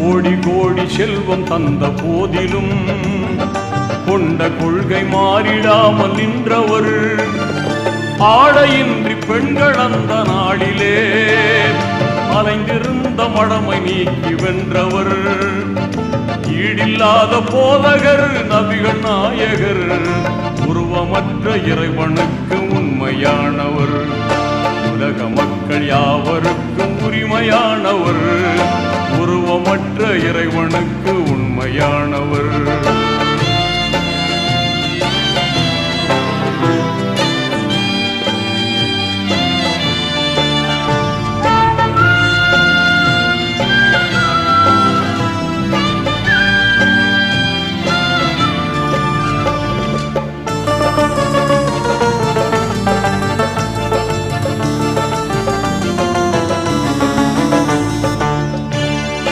கோடி கோடி செல்வம் தந்த போதிலும் கொண்ட கொள்கை மாறிடாமல் நின்றவர். ஆடையின்றி பெண்கள் அந்த நாளிலே அலைந்திருந்த மடமை நீக்கி வென்றவர். ஈடில்லாத போதகர் நபிகள் நாயகர், உருவமற்ற இறைவனுக்கு உண்மையானவர். உலக மக்கள் யாவருக்கும் உரிமையானவர்.